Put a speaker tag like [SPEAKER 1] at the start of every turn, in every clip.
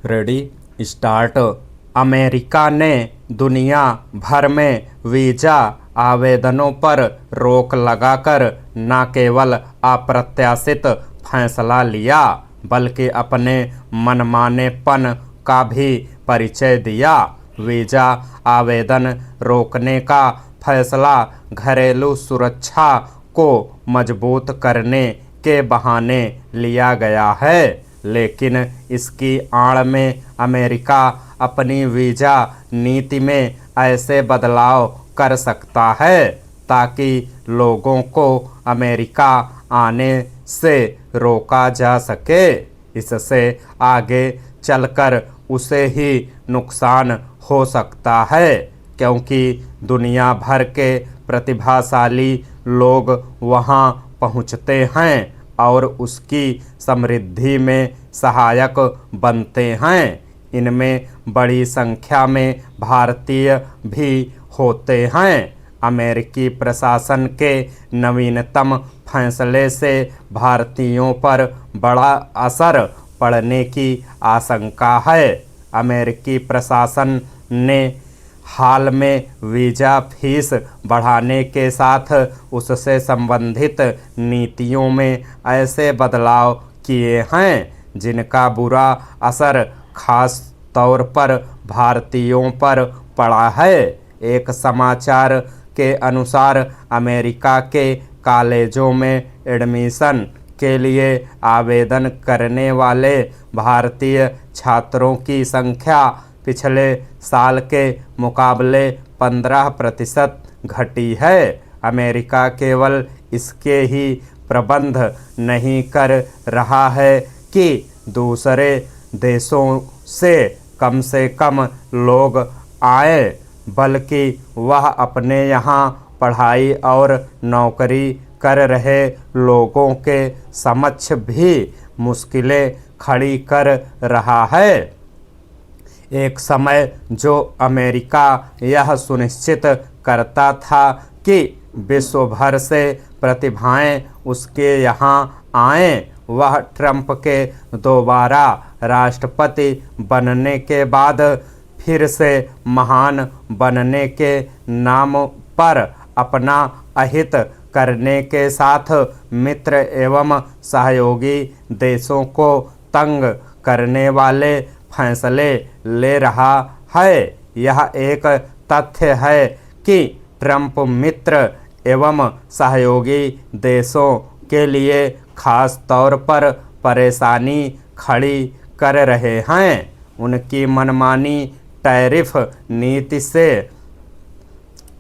[SPEAKER 1] Ready start. America ने दुनिया भर में वीज़ा आवेदनों पर रोक लगाकर न केवल अप्रत्याशित फैसला लिया बल्कि अपने मनमानेपन का भी परिचय दिया। वीज़ा आवेदन रोकने का फैसला घरेलू सुरक्षा को मजबूत करने के बहाने लिया गया है, लेकिन इसकी आड़ में अमेरिका अपनी वीज़ा नीति में ऐसे बदलाव कर सकता है ताकि लोगों को अमेरिका आने से रोका जा सके। इससे आगे चलकर उसे ही नुकसान हो सकता है, क्योंकि दुनिया भर के प्रतिभाशाली लोग वहां पहुंचते हैं और उसकी समृद्धि में सहायक बनते हैं। इनमें बड़ी संख्या में भारतीय भी होते हैं। अमेरिकी प्रशासन के नवीनतम फैसले से भारतीयों पर बड़ा असर पड़ने की आशंका है। अमेरिकी प्रशासन ने हाल में वीज़ा फीस बढ़ाने के साथ उससे संबंधित नीतियों में ऐसे बदलाव किए हैं जिनका बुरा असर खास तौर पर भारतीयों पर पड़ा है। एक समाचार के अनुसार अमेरिका के कॉलेजों में एडमिशन के लिए आवेदन करने वाले भारतीय छात्रों की संख्या पिछले साल के मुकाबले 15% घटी है। अमेरिका केवल इसके ही प्रबंध नहीं कर रहा है कि दूसरे देशों से कम लोग आए, बल्कि वह अपने यहाँ पढ़ाई और नौकरी कर रहे लोगों के समक्ष भी मुश्किलें खड़ी कर रहा है। एक समय जो अमेरिका यह सुनिश्चित करता था कि विश्व भर से प्रतिभाएं उसके यहाँ आएं, वह ट्रंप के दोबारा राष्ट्रपति बनने के बाद फिर से महान बनने के नाम पर अपना अहित करने के साथ मित्र एवं सहयोगी देशों को तंग करने वाले फैसले ले रहा है। यह एक तथ्य है कि ट्रंप मित्र एवं सहयोगी देशों के लिए खास तौर पर परेशानी खड़ी कर रहे हैं। उनकी मनमानी टैरिफ नीति से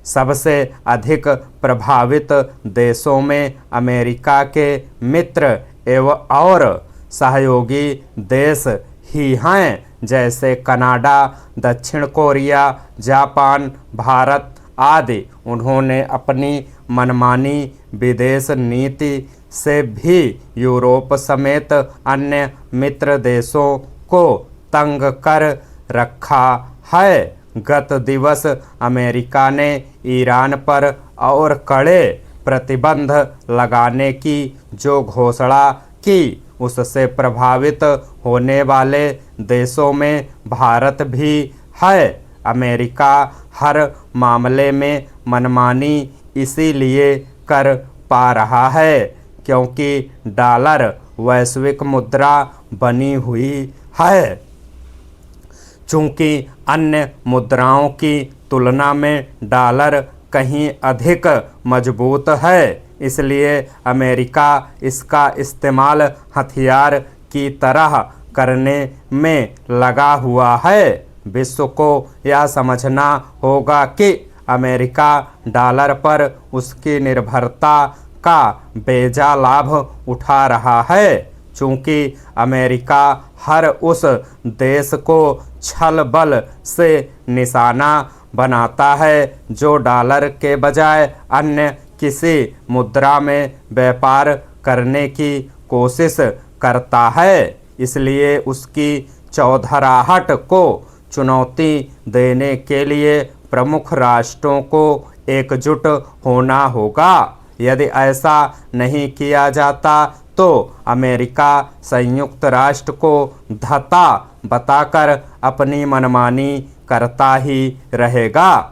[SPEAKER 1] सबसे अधिक प्रभावित देशों में अमेरिका के मित्र एवं और सहयोगी देश ही हैं, जैसे कनाडा, दक्षिण कोरिया, जापान, भारत आदि। उन्होंने अपनी मनमानी विदेश नीति से भी यूरोप समेत अन्य मित्र देशों को तंग कर रखा है। गत दिवस अमेरिका ने ईरान पर और कड़े प्रतिबंध लगाने की जो घोषणा की, उससे प्रभावित होने वाले देशों में भारत भी है। अमेरिका हर मामले में मनमानी इसीलिए कर पा रहा है क्योंकि डॉलर वैश्विक मुद्रा बनी हुई है। चूंकि अन्य मुद्राओं की तुलना में डॉलर कहीं अधिक मजबूत है, इसलिए अमेरिका इसका इस्तेमाल हथियार की तरह करने में लगा हुआ है। विश्व को यह समझना होगा कि अमेरिका डॉलर पर उसकी निर्भरता का बेजा लाभ उठा रहा है। चूंकि अमेरिका हर उस देश को छल बल से निशाना बनाता है जो डॉलर के बजाय अन्य किसी मुद्रा में व्यापार करने की कोशिश करता है, इसलिए उसकी चौधराहट को चुनौती देने के लिए प्रमुख राष्ट्रों को एकजुट होना होगा। यदि ऐसा नहीं किया जाता तो अमेरिका संयुक्त राष्ट्र को धता बताकर अपनी मनमानी करता ही रहेगा।